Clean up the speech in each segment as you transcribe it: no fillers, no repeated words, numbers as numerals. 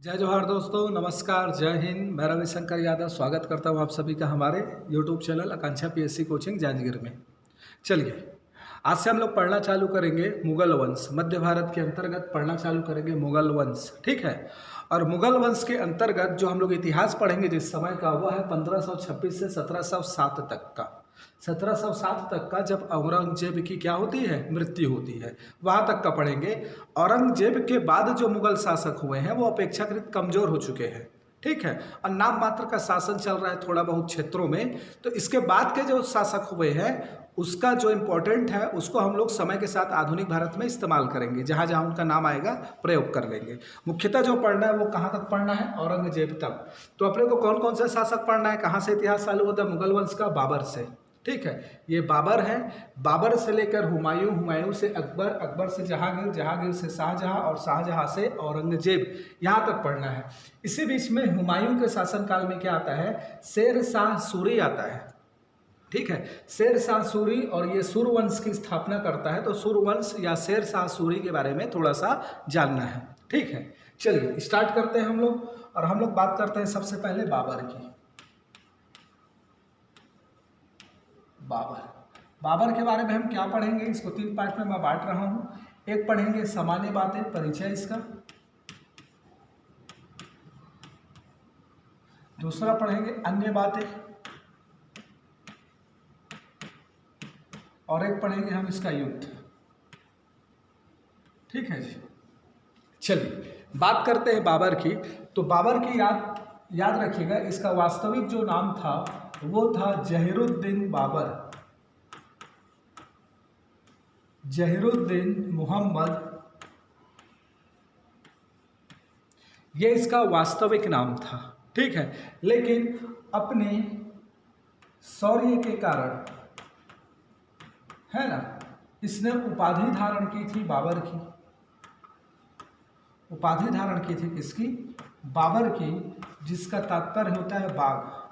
जय जवाहर दोस्तों, नमस्कार, जय हिंद। मैं रविशंकर यादव स्वागत करता हूं आप सभी का हमारे YouTube चैनल आकांक्षा पीएससी कोचिंग जांजगीर में। चलिए, आज से हम लोग पढ़ना चालू करेंगे मुगल वंश। मध्य भारत के अंतर्गत पढ़ना चालू करेंगे मुगल वंश, ठीक है। और मुगल वंश के अंतर्गत जो हम लोग इतिहास पढ़ेंगे जिस समय का, वह है 1526 से 1707 तक का। 1707 तक का, जब औरंगजेब की क्या होती है, मृत्यु होती है, वहाँ तक का पढ़ेंगे। औरंगजेब के बाद जो मुगल शासक हुए हैं वो अपेक्षाकृत कमजोर हो चुके हैं, ठीक है। और नाम मात्र का शासन चल रहा है थोड़ा बहुत क्षेत्रों में। तो इसके बाद के जो शासक हुए हैं उसका जो इम्पोर्टेंट है उसको हम लोग समय के साथ आधुनिक भारत में इस्तेमाल करेंगे। जहाँ जहाँ उनका नाम आएगा प्रयोग कर लेंगे। मुख्यतः जो पढ़ना है वो कहाँ तक पढ़ना है, औरंगजेब तक। तो अपने को कौन कौन से शासक पढ़ना है, कहाँ से इतिहास चालू होता है, मुगल वंश का बाबर से, ठीक है। ये बाबर है, बाबर से लेकर हुमायूं, हुमायूं से अकबर, अकबर से जहांगीर, जहांगीर से शाहजहां और शाहजहां से औरंगजेब, यहाँ तक पढ़ना है। इसी बीच में हुमायूं के शासनकाल में क्या आता है, शेर शाह सूरी आता है, ठीक है। शेर शाह सूरी, और ये सूर्यवंश की स्थापना करता है। तो सूर्यवंश या शेर शाह सूरी के बारे में थोड़ा सा जानना है, ठीक है। चलिए स्टार्ट करते हैं हम लोग, और हम लोग बात करते हैं सबसे पहले बाबर की। बाबर के बारे में हम क्या पढ़ेंगे, इसको तीन पार्ट में मैं बांट रहा हूं। एक पढ़ेंगे सामान्य बातें, परिचय इसका। दूसरा पढ़ेंगे अन्य बातें, और एक पढ़ेंगे हम इसका युद्ध, ठीक है जी। चलिए बात करते हैं बाबर की। तो बाबर की याद रखिएगा, इसका वास्तविक जो नाम था वो था जहीरुद्दीन बाबर, जहीरुद्दीन मोहम्मद, ये इसका वास्तविक नाम था, ठीक है। लेकिन अपने शौर्य के कारण, है ना, इसने उपाधि धारण की थी बाबर की। उपाधि धारण की थी किसकी, बाबर की, जिसका तात्पर्य होता है बाघ।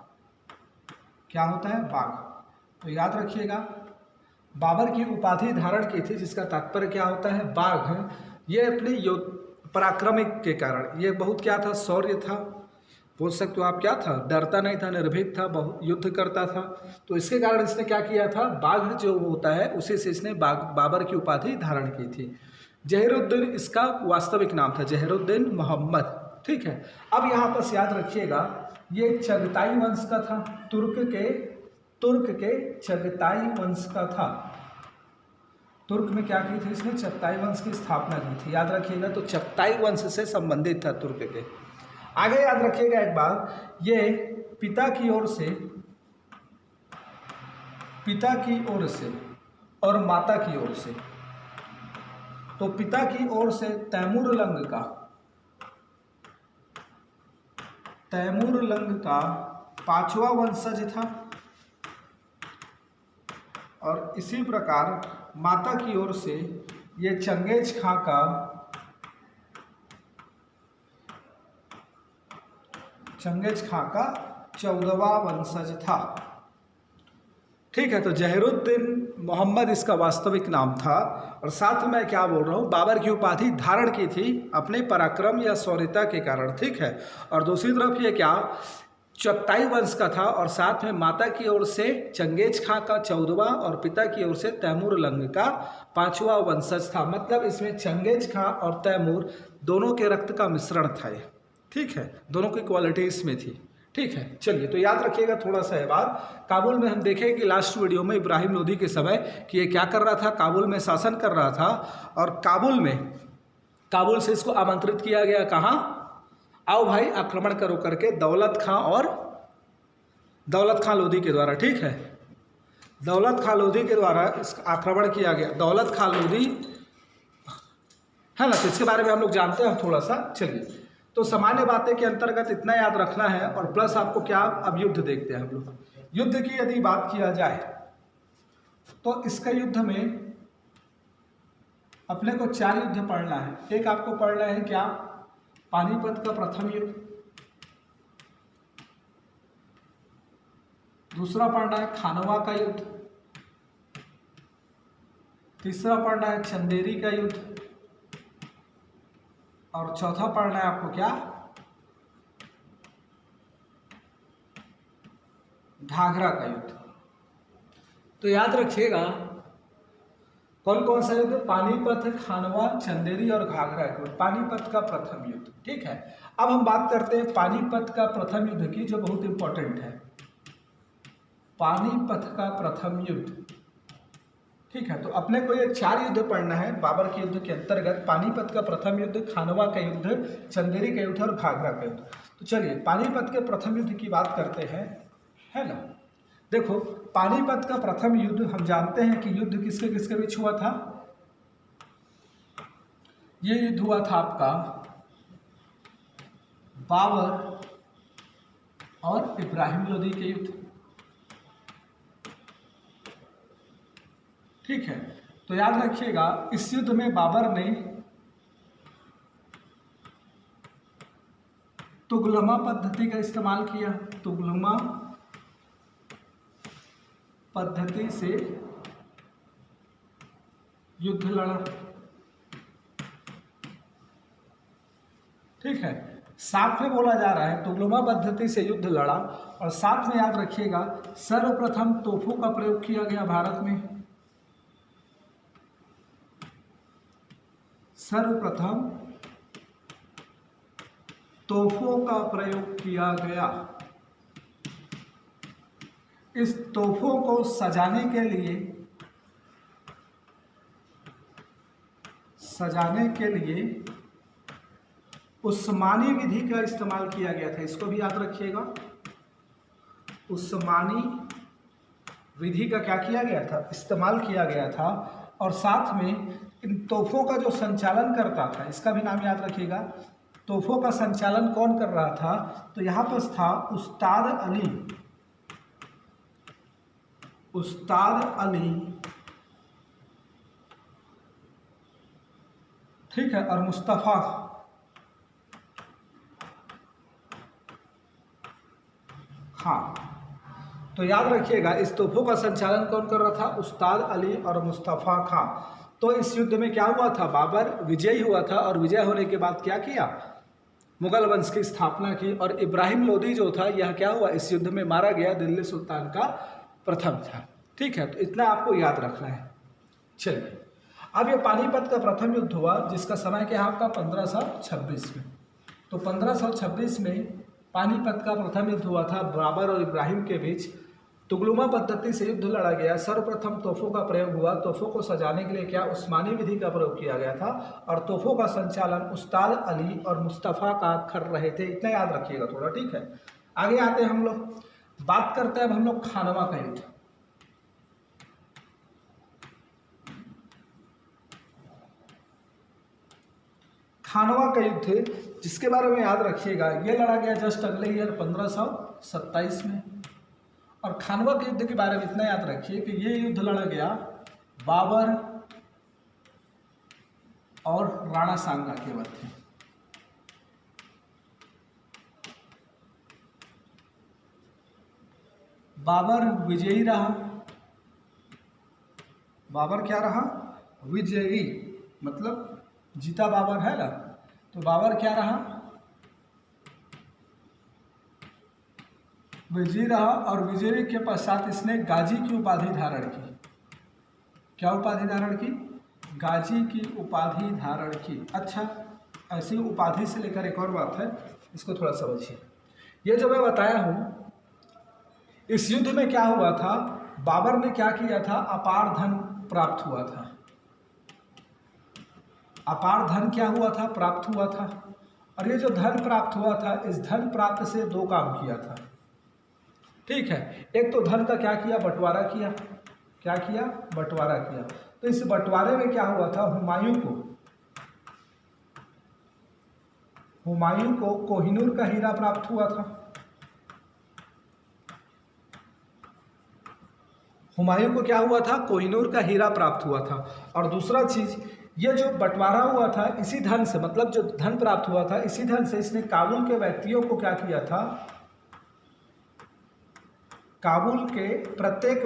क्या होता है, बाघ। तो याद रखिएगा, बाबर की उपाधि धारण की थी जिसका तात्पर्य क्या होता है, बाघ। ये अपने पराक्रमिक के कारण, ये बहुत क्या था, शौर्य था, बोल सकते हो आप, क्या था, डरता नहीं था, निर्भीक था, बहुत युद्ध करता था। तो इसके कारण इसने क्या किया था, बाघ जो होता है उसी से इसने बाबर की उपाधि धारण की थी। जहीरुद्दीन इसका वास्तविक नाम था, जहीरुद्दीन मोहम्मद, ठीक है। अब यहाँ पर याद रखिएगा, ये चगताई वंश का था, तुर्क के चगताई वंश का था। तुर्क में क्या की थी इसने, चगताई वंश की स्थापना की थी, याद रखिएगा। तो चगताई वंश से संबंधित था तुर्क के। आगे याद रखिएगा एक बात, ये पिता की ओर से और माता की ओर से। तो पिता की ओर से तैमूर लंग का पांचवा वंशज था, और इसी प्रकार माता की ओर से ये चंगेज खां का 14वां वंशज था, ठीक है। तो जहीरुद्दीन मोहम्मद इसका वास्तविक नाम था। और साथ में क्या बोल रहा हूँ, बाबर की उपाधि धारण की थी अपने पराक्रम या शौर्यता के कारण, ठीक है। और दूसरी तरफ ये क्या, चगताई वंश का था, और साथ में माता की ओर से चंगेज खां का 14वां और पिता की ओर से तैमूर लंग का 5वां वंशज था। मतलब इसमें चंगेज खां और तैमूर दोनों के रक्त का मिश्रण था ये, ठीक है, दोनों की क्वालिटी इसमें थी, ठीक है। चलिए तो याद रखिएगा थोड़ा सा ये बात। काबुल में हम देखें कि लास्ट वीडियो में इब्राहिम लोदी के समय कि ये क्या कर रहा था, काबुल में शासन कर रहा था, और काबुल से इसको आमंत्रित किया गया, कहाँ, आओ भाई आक्रमण करो करके, दौलत खां लोदी के द्वारा, ठीक है। दौलत खां लोदी के द्वारा इसका आक्रमण किया गया। दौलत खां लोदी, है ना, तो इसके बारे में हम लोग जानते हैं थोड़ा सा। चलिए, तो सामान्य बातें के अंतर्गत इतना याद रखना है, और प्लस आपको क्या, अब युद्ध देखते हैं हम लोग। युद्ध की यदि बात किया जाए तो इसका युद्ध में अपने को 4 युद्ध पढ़ना है। एक आपको पढ़ना है क्या, पानीपत का प्रथम युद्ध। दूसरा पढ़ना है खानवा का युद्ध। तीसरा पढ़ना है चंदेरी का युद्ध। और चौथा पढ़ना है आपको क्या, घाघरा का युद्ध। तो याद रखिएगा कौन कौन सा युद्ध, पानीपत, खानवा, चंदेरी और घाघरा का युद्ध, पानीपत का प्रथम युद्ध। ठीक है, अब हम बात करते हैं पानीपत का प्रथम युद्ध की, जो बहुत इंपॉर्टेंट है। पानीपत का प्रथम युद्ध, ठीक है, तो अपने को ये 4 युद्ध पढ़ना है बाबर के युद्ध के अंतर्गत। पानीपत का प्रथम युद्ध, खानवा का युद्ध, चंदेरी का युद्ध और घाघरा का युद्ध। तो चलिए पानीपत के प्रथम युद्ध की बात करते हैं, है ना। देखो पानीपत का प्रथम युद्ध हम जानते हैं कि युद्ध किसके किसके बीच हुआ था। ये युद्ध हुआ था आपका बाबर और इब्राहिम लोदी के युद्ध। ठीक है, तो याद रखिएगा इस युद्ध में बाबर ने तुगलमा पद्धति का इस्तेमाल किया। तुगलमा पद्धति से युद्ध लड़ा। ठीक है, साथ में बोला जा रहा है तुगलमा पद्धति से युद्ध लड़ा, और साथ में याद रखिएगा सर्वप्रथम तोपों का प्रयोग किया गया भारत में। सर्वप्रथम तोपों का प्रयोग किया गया। इस तोपों को सजाने के लिए उस्मानी विधि का इस्तेमाल किया गया था। इसको भी याद रखिएगा, उस्मानी विधि का क्या किया गया था, इस्तेमाल किया गया था। और साथ में इन तोपों का जो संचालन करता था, इसका भी नाम याद रखिएगा। तोपों का संचालन कौन कर रहा था, तो यहाँ पर था उस्ताद अली, ठीक है, और मुस्तफ़ा। हाँ, तो याद रखिएगा इस तोपों का संचालन कौन कर रहा था, उस्ताद अली और मुस्तफ़ा खां। तो इस युद्ध में क्या हुआ था, बाबर विजयी हुआ था, और विजय होने के बाद क्या किया, मुगल वंश की स्थापना की। और इब्राहिम लोदी जो था यह क्या हुआ, इस युद्ध में मारा गया, दिल्ली सुल्तान का प्रथम था। ठीक है, तो इतना आपको याद रखना है। चलिए अब ये पानीपत का प्रथम युद्ध हुआ, जिसका समय क्या है आपका 1526 में। तो 1526 में पानीपत का प्रथम युद्ध हुआ था बाबर और इब्राहिम के बीच। तुगलमा पद्धति से युद्ध लड़ा गया। सर्वप्रथम तोपों का प्रयोग हुआ। तोपों को सजाने के लिए क्या, उस्मानी विधि का प्रयोग किया गया था, और तोपों का संचालन उस्ताद अली और मुस्तफ़ा का कर रहे थे। इतना याद रखिएगा थोड़ा। ठीक है, आगे आते हैं हम लोग, बात करते हैं अब हम लोग खानवा का युद्ध। खानवा का युद्ध जिसके बारे में याद रखिएगा, ये लड़ा गया जस्ट अगले ईयर 1527 में। और खानवा के युद्ध के बारे में इतना याद रखिए कि ये युद्ध लड़ा गया बाबर और राणा सांगा के मध्य। बाबर विजयी रहा। बाबर क्या रहा, विजयी, मतलब जीता बाबर है ना। तो बाबर क्या रहा, विजयी रहा। और विजयी के पश्चात इसने गाजी की उपाधि धारण की। क्या उपाधि धारण की, गाजी की उपाधि धारण की। अच्छा, ऐसी उपाधि से लेकर एक और बात है, इसको थोड़ा समझिए। ये जो मैं बताया हूँ, इस युद्ध में क्या हुआ था, बाबर ने क्या किया था, अपार धन प्राप्त हुआ था। अपार धन क्या हुआ था, प्राप्त हुआ था। और ये जो धन प्राप्त हुआ था, इस धन प्राप्त से 2 काम किया था। ठीक है, एक तो धन का क्या किया, बंटवारा किया। क्या किया, बंटवारा किया। तो इस बंटवारे में क्या हुआ था, हुमायूं को कोहिनूर का हीरा प्राप्त हुआ था। हुमायूं को क्या हुआ था, कोहिनूर का हीरा प्राप्त हुआ था। और दूसरा चीज, ये जो बंटवारा हुआ था, इसी धन से, मतलब जो धन प्राप्त हुआ था, इसी धन से इसने काबुल के व्यक्तियों को क्या किया था, काबुल के प्रत्येक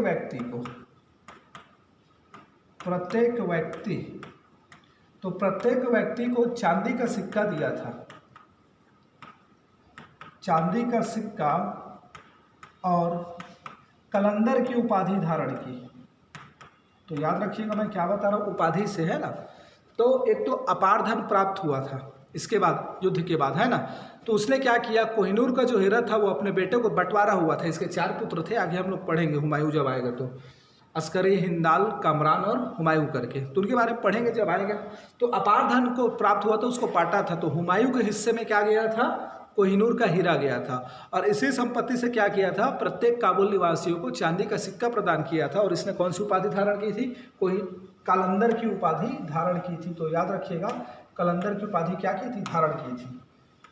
व्यक्ति को चांदी का सिक्का दिया था। चांदी का सिक्का और कलंदर की उपाधि धारण की। तो याद रखिएगा मैं क्या बता रहा हूँ, उपाधि से है ना। तो एक तो अपार धन प्राप्त हुआ था इसके बाद, युद्ध के बाद, है ना। तो उसने क्या किया, कोहिनूर का जो हीरा था वो अपने बेटे को बंटवारा हुआ था। इसके 4 पुत्र थे, आगे हम लोग पढ़ेंगे हुमायूं जब आएगा तो, अस्करी, हिंदाल, कामरान और हुमायूं करके, तो उनके बारे में पढ़ेंगे जब आएगा। तो अपार धन को प्राप्त हुआ था, उसको पाटा था। तो हुमायूं के हिस्से में क्या गया था, कोहिनूर का हीरा गया था। और इसी संपत्ति से क्या किया था, प्रत्येक काबुल निवासियों को चांदी का सिक्का प्रदान किया था। और इसने कौन सी उपाधि धारण की थी, कोई कलंदर की उपाधि धारण की थी। तो याद रखिएगा, कलंदर की उपाधि क्या की थी, धारण की थी,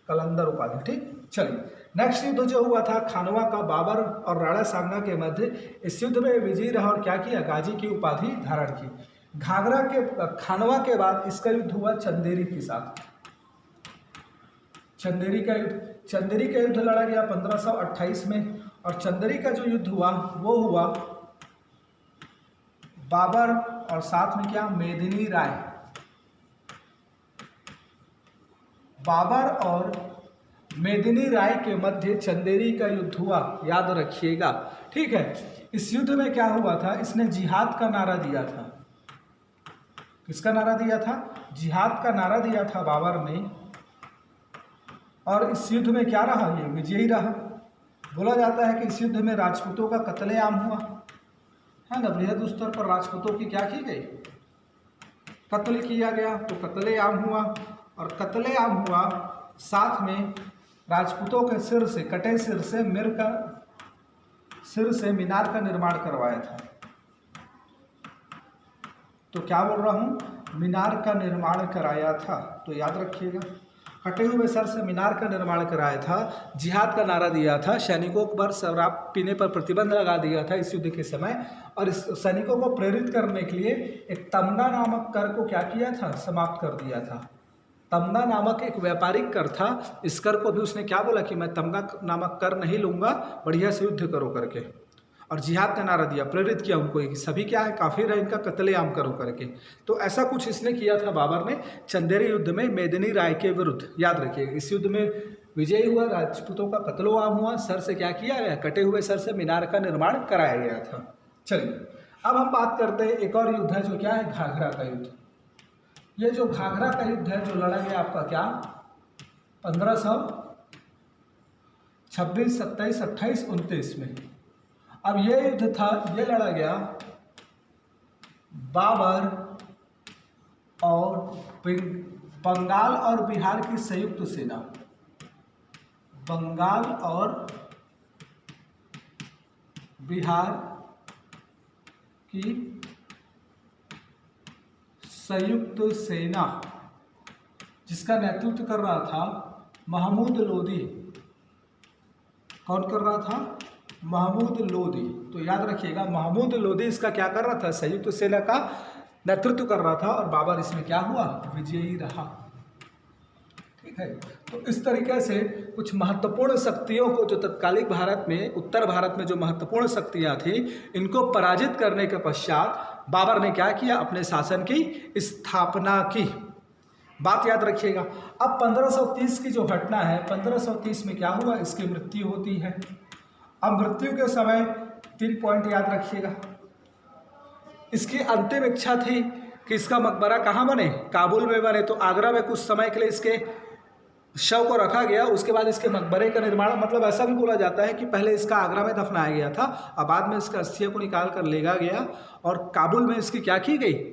कलंदर उपाधि। ठीक, चलिए नेक्स्ट युद्ध जो हुआ था खानवा का, बाबर और राणा सांगा के मध्य। इस युद्ध में विजयी रहा और क्या किया, गाजी की उपाधि धारण की। घाघरा के खानवा के बाद इसका युद्ध हुआ चंदेरी के साथ। चंदेरी का युद्ध लड़ा गया 1528 में। और चंदेरी का जो युद्ध हुआ वो हुआ बाबर और साथ में क्या, मेदिनी राय। बाबर और मेदिनी राय के मध्य चंदेरी का युद्ध हुआ, याद रखिएगा। ठीक है, इस युद्ध में क्या हुआ था, इसने जिहाद का नारा दिया था। किसका नारा दिया था, जिहाद का नारा दिया था बाबर ने। और इस युद्ध में क्या रहा, ये विजयी रहा। बोला जाता है कि इस युद्ध में राजपूतों का कत्लेआम हुआ, है ना। बृहद स्तर पर राजपूतों की क्या की गई, कत्ल किया गया। तो कत्लेआम हुआ, और कत्लेआम हुआ साथ में राजपूतों के सिर से, कटे सिर से मीनार का निर्माण करवाया था। तो क्या बोल रहा हूँ, मीनार का निर्माण कराया था। तो याद रखिएगा, कटे हुए सर से मीनार का निर्माण कराया था। जिहाद का नारा दिया था, सैनिकों पर शराब पीने पर प्रतिबंध लगा दिया था इस युद्ध के समय। और इस सैनिकों को प्रेरित करने के लिए एक तमगा नामक कर को क्या किया था, समाप्त कर दिया था। तमगा नामक एक व्यापारिक कर था, इस कर को भी उसने क्या बोला कि मैं तमगा नामक कर नहीं लूंगा, बढ़िया से युद्ध करो करके। और जिहाद का नारा दिया, प्रेरित किया उनको कि सभी क्या है, काफिर है, इनका कत्लेआम करो करके। तो ऐसा कुछ इसने किया था बाबर ने चंदेरी युद्ध में मेदिनी राय के विरुद्ध। याद रखिए, इस युद्ध में विजयी हुआ, राजपूतों का कत्लेआम हुआ, सर से क्या किया गया, कटे हुए सर से मीनार का निर्माण कराया गया था। चलिए अब हम बात करते हैं एक और युद्ध है जो क्या है, घाघरा का युद्ध। ये जो घाघरा का युद्ध है जो लड़ा गया आपका क्या, 1526, 27, 28, 29 में। अब ये युद्ध था, ये लड़ा गया बाबर और बंगाल और बिहार की संयुक्त सेना। बंगाल और बिहार की संयुक्त सेना, जिसका नेतृत्व कर रहा था महमूद लोदी। कौन कर रहा था, महमूद लोदी। तो याद रखिएगा, महमूद लोदी इसका क्या कर रहा था, संयुक्त सेना का नेतृत्व कर रहा था। और बाबर इसमें क्या हुआ, विजयी रहा। ठीक है, तो इस तरीके से कुछ महत्वपूर्ण शक्तियों को, जो तत्कालिक भारत में, उत्तर भारत में जो महत्वपूर्ण शक्तियां थी, इनको पराजित करने के पश्चात बाबर ने क्या किया, अपने शासन की स्थापना की। बात याद रखिएगा। अब 1530 की जो घटना है, 1530 में क्या हुआ, इसकी मृत्यु होती है। अब मृत्यु के समय 3 पॉइंट याद रखिएगा। इसकी अंतिम इच्छा थी कि इसका मकबरा कहाँ बने, काबुल में बने। तो आगरा में कुछ समय के लिए इसके शव को रखा गया, उसके बाद इसके मकबरे का निर्माण, मतलब ऐसा भी बोला जाता है कि पहले इसका आगरा में दफनाया गया था और बाद में इसका अस्थियों को निकाल कर ले गया और काबुल में इसकी क्या की गई,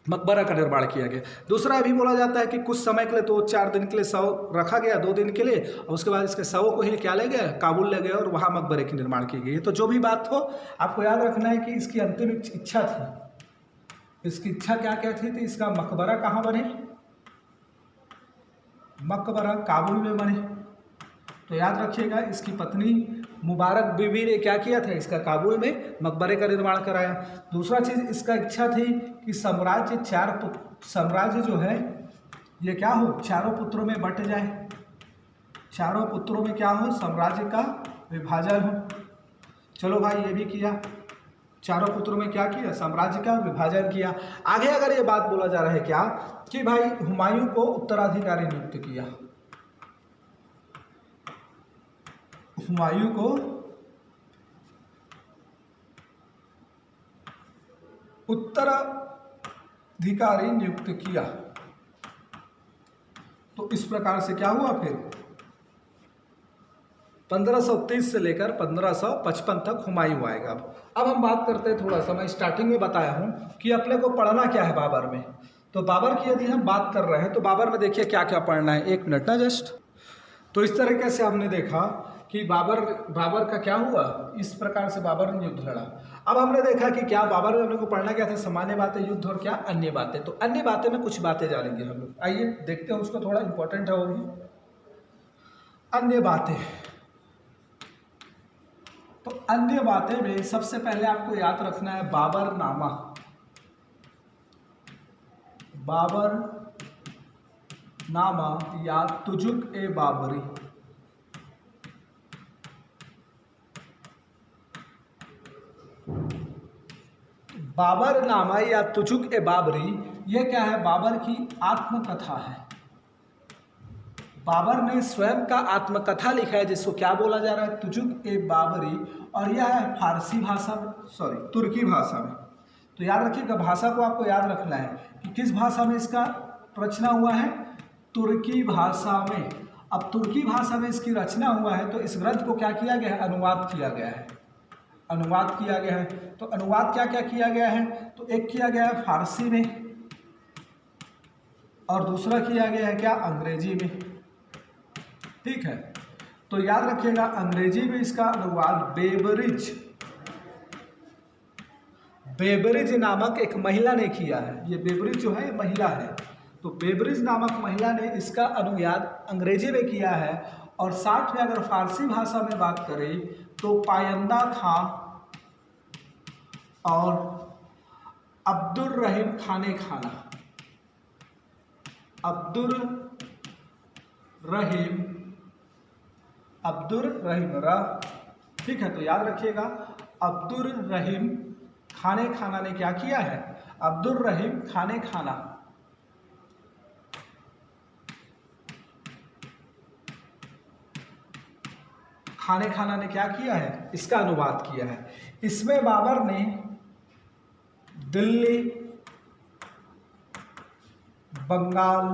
मकबरा का निर्माण किया गया। दूसरा भी बोला जाता है कि कुछ समय के लिए, 2-4 दिन के लिए शव रखा गया, 2 दिन के लिए, और उसके बाद इसके शवों को ही क्या ले गए, काबुल ले गए और वहाँ मकबरे की निर्माण की गई। तो जो भी बात हो, आपको याद रखना है कि इसकी अंतिम इच्छा थी। इसकी इच्छा क्या क्या थी, तो इसका मकबरा कहाँ बने, मकबरा काबुल में बने। तो याद रखिएगा, इसकी पत्नी मुबारक बीवी ने क्या किया था, इसका काबुल में मकबरे का निर्माण कराया। दूसरा चीज़ इसका इच्छा थी कि साम्राज्य जो है ये क्या हो, चारों पुत्रों में बंट जाए। चारों पुत्रों में क्या हो, साम्राज्य का विभाजन हो। चलो भाई, ये भी किया, चारों पुत्रों में क्या किया, साम्राज्य का विभाजन किया। आगे अगर ये बात बोला जा रहा है क्या कि भाई हुमायूं को उत्तराधिकारी नियुक्त किया, हुमायूं को उत्तराधिकारी नियुक्त किया। तो इस प्रकार से क्या हुआ, फिर 1530 से लेकर 1555 तक हुमायूं आएगा। अब हम बात करते हैं, थोड़ा सा मैं स्टार्टिंग में बताया हूं कि अपने को पढ़ना क्या है बाबर में। तो बाबर की यदि हम बात कर रहे हैं तो बाबर में देखिए क्या क्या पढ़ना है, एक मिनट ना जस्ट। तो इस तरीके से हमने देखा कि बाबर का क्या हुआ, इस प्रकार से बाबर ने युद्ध लड़ा। अब हमने देखा कि क्या बाबर में अपने को पढ़ना क्या था, सामान्य बातें, युद्ध और क्या अन्य बातें। तो अन्य बातें में कुछ बातें जानेंगे हम लोग। आइए देखते हैं, उसको थोड़ा इंपॉर्टेंट है वो भी। अन्य बातें, तो अन्य बातें में सबसे पहले आपको याद रखना है बाबरनामा। बाबरनामा या तुजुक ए बाबरी। बाबरनामा या तुजुक ए बाबरी, यह क्या है, बाबर की आत्मकथा है। बाबर ने स्वयं का आत्मकथा लिखा है जिसको क्या बोला जा रहा है, तुजुक ए बाबरी। और यह है फारसी भाषा में, तुर्की भाषा में। तो याद रखिएगा, भाषा को आपको याद रखना है कि किस भाषा में इसका रचना हुआ है, तुर्की भाषा में। अब तुर्की भाषा में इसकी रचना हुआ है तो इस ग्रंथ को क्या किया गया है, अनुवाद किया गया है। अनुवाद किया गया है, तो अनुवाद क्या क्या किया गया है, तो एक किया गया है फारसी में और दूसरा किया गया है क्या, अंग्रेजी में। ठीक है, तो याद रखिएगा अंग्रेजी में इसका अनुवाद बेबरिज नामक एक महिला ने किया है। ये बेबरिज जो है महिला है, तो बेबरिज नामक महिला ने इसका अनुवाद अंग्रेजी में किया है। और साथ में अगर फारसी भाषा में बात करें तो पायंदा खां और अब्दुर रहीम खाने खाना, अब्दुर रहीम रा। ठीक है, तो याद रखिएगा अब्दुर रहीम खाने खाना ने क्या किया है, अब्दुर रहीम खाने खाना ने क्या किया है, इसका अनुवाद किया है। इसमें बाबर ने दिल्ली, बंगाल,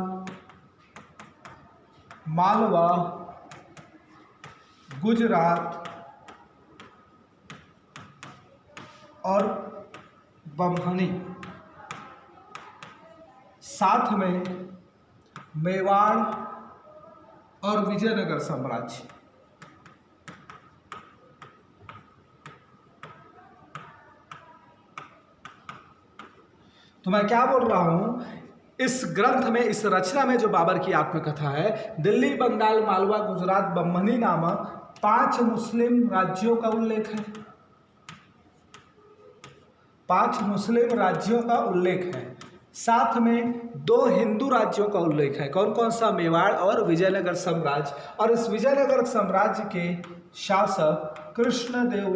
मालवा, गुजरात और बम्हनी, साथ में मेवाड़ और विजयनगर साम्राज्य। तो मैं क्या बोल रहा हूं, इस ग्रंथ में, इस रचना में जो बाबर की आत्मकथा है, दिल्ली, बंगाल, मालवा, गुजरात, बम्हनी नामक 5 मुस्लिम राज्यों का उल्लेख है। 5 मुस्लिम राज्यों का उल्लेख है, साथ में 2 हिंदू राज्यों का उल्लेख है। कौन कौन सा, मेवाड़ और विजयनगर साम्राज्य। और इस विजयनगर साम्राज्य के शासक कृष्णदेव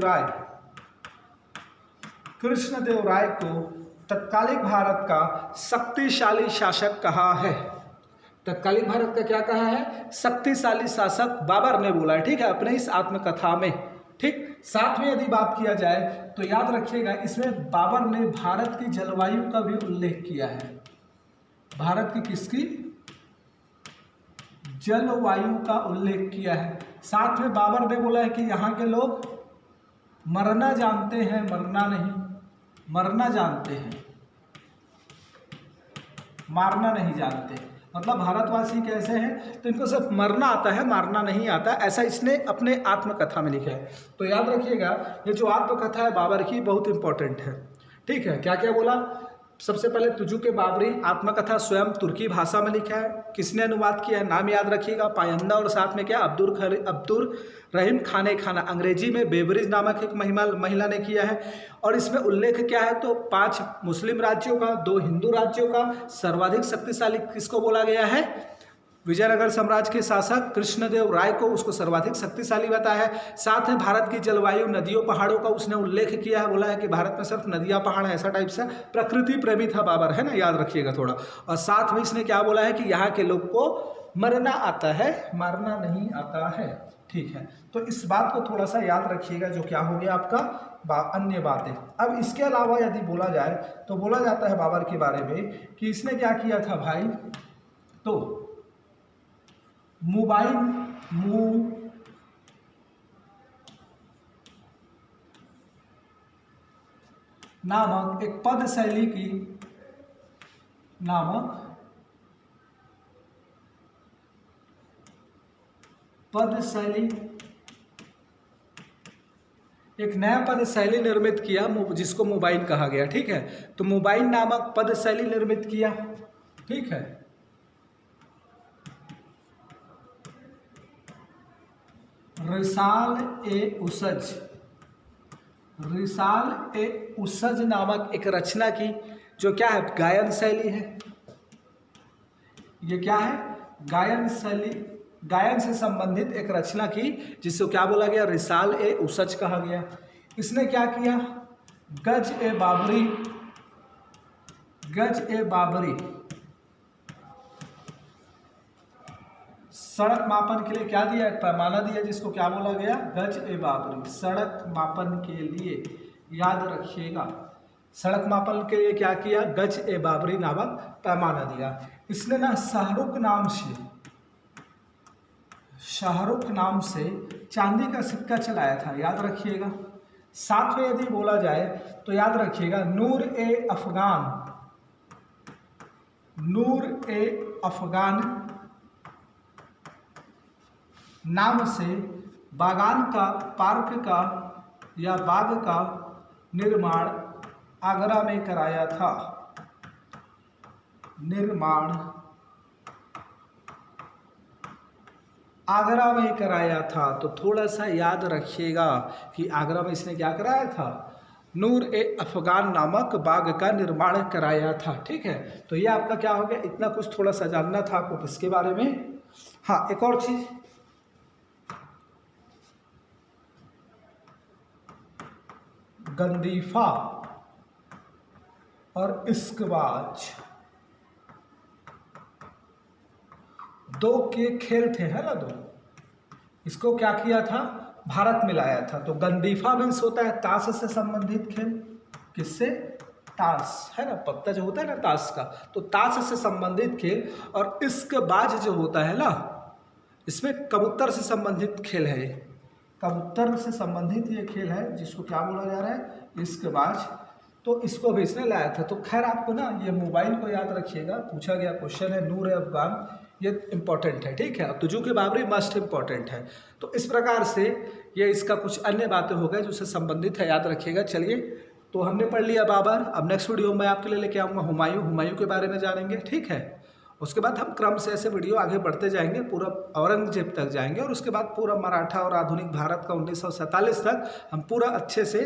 राय को तत्कालिक भारत का शक्तिशाली शासक कहा है। तत्कालिक भारत का क्या कहा है, शक्तिशाली शासक बाबर ने बोला है। ठीक है, अपने इस आत्मकथा में। ठीक, साथ में यदि बात किया जाए तो याद रखिएगा इसमें बाबर ने भारत की जलवायु का भी उल्लेख किया है। भारत की किसकी, जलवायु का उल्लेख किया है। साथ में बाबर ने बोला है कि यहाँ के लोग मरना जानते हैं, मरना नहीं, मरना जानते हैं, मारना नहीं जानते। मतलब भारतवासी कैसे हैं, तो इनको सिर्फ मरना आता है, मारना नहीं आता, ऐसा इसने अपने आत्मकथा में लिखा है। तो याद रखिएगा ये जो आत्मकथा है बाबर की बहुत इंपॉर्टेंट है। ठीक है, क्या क्या बोला, सबसे पहले तुजुक ए बाबरी आत्मकथा स्वयं तुर्की भाषा में लिखा है। किसने अनुवाद किया है, नाम याद रखिएगा, पायंदा, और साथ में क्या, अब्दुर रहीम खाने खाना। अंग्रेजी में बेबरिज नामक एक महिला ने किया है। और इसमें उल्लेख क्या है, तो 5 मुस्लिम राज्यों का, 2 हिंदू राज्यों का। सर्वाधिक शक्तिशाली किसको बोला गया है, विजयनगर साम्राज्य के शासक कृष्णदेव राय को, उसको सर्वाधिक शक्तिशाली बताया है। साथ में भारत की जलवायु, नदियों पहाड़ों का उसने उल्लेख किया है, बोला है कि भारत में सिर्फ नदियां पहाड़ है, ऐसा टाइप से प्रकृति प्रेमी था बाबर, है ना, याद रखिएगा थोड़ा। और साथ में इसने क्या बोला है कि यहाँ के लोग को मरना आता है, मारना नहीं आता है। ठीक है, तो इस बात को थोड़ा सा याद रखिएगा, जो क्या हो गया आपका अन्य बातें। अब इसके अलावा यदि बोला जाए तो बोला जाता है बाबर के बारे में कि इसने क्या किया था भाई, तो नामक एक पद शैली की एक नया पद शैली निर्मित किया, जिसको मोबाइल कहा गया। ठीक है, तो मोबाइल नामक पद शैली निर्मित किया। ठीक है, रिसाल ए उसज नामक एक रचना की, जो क्या है, गायन शैली है। ये क्या है, गायन शैली, गायन से संबंधित एक रचना की, जिसको क्या बोला गया, रिसाल ए उसज कहा गया। इसने क्या किया, गज ए बाबरी सड़क मापन के लिए क्या दिया, एक पैमाना दिया, जिसको क्या बोला गया, गज ए बाबरी। सड़क मापन के लिए, याद रखिएगा, सड़क मापन के लिए क्या किया, गज ए बाबरी नामक पैमाना दिया। इसने ना शाहरुख नाम से चांदी का सिक्का चलाया था, याद रखिएगा। साथ में यदि बोला जाए तो याद रखिएगा, नूर ए अफगान नाम से बागान का, पार्क का या बाग का निर्माण आगरा में कराया था। आगरा में कराया था, तो थोड़ा सा याद रखिएगा कि आगरा में इसने क्या कराया था, नूर ए अफगान नामक बाग का निर्माण कराया था। ठीक है, तो ये आपका क्या हो गया, इतना कुछ थोड़ा सा जानना था आपको इसके बारे में। हाँ, एक और चीज, गंदीफा और इश्कबाज दो के खेल थे, है ना, दो। इसको क्या किया था, भारत में लाया था। तो गंदीफा मीन्स होता है ताश से संबंधित खेल, किससे, ताश, है ना, पत्ता जो होता है ना ताश का, तो ताश से संबंधित खेल। और इश्कबाज जो होता है ना, इसमें कबूतर से संबंधित खेल है, कबूतर से संबंधित ये खेल है, जिसको क्या बोला जा रहा है, इश्कबाज। तो इसको भी इसने लाया था। तो खैर आपको ना ये मोबाइल को याद रखिएगा, पूछा गया क्वेश्चन है, नूर अफगान, ये इम्पॉर्टेंट है। ठीक है, तुजू के बाबरी मस्ट इम्पॉर्टेंट है। तो इस प्रकार से ये इसका कुछ अन्य बातें हो गए जो उससे संबंधित है, याद रखिएगा। चलिए, तो हमने पढ़ लिया बाबर। अब नेक्स्ट वीडियो में आपके लिए लेके आऊँगा हुमायूं के बारे में जानेंगे। ठीक है, उसके बाद हम क्रम से ऐसे वीडियो आगे बढ़ते जाएंगे, पूरा औरंगजेब तक जाएंगे, और उसके बाद पूरा मराठा और आधुनिक भारत का 1947 तक हम पूरा अच्छे से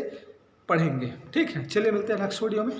पढ़ेंगे। ठीक है, चलिए मिलते हैं नेक्स्ट वीडियो में।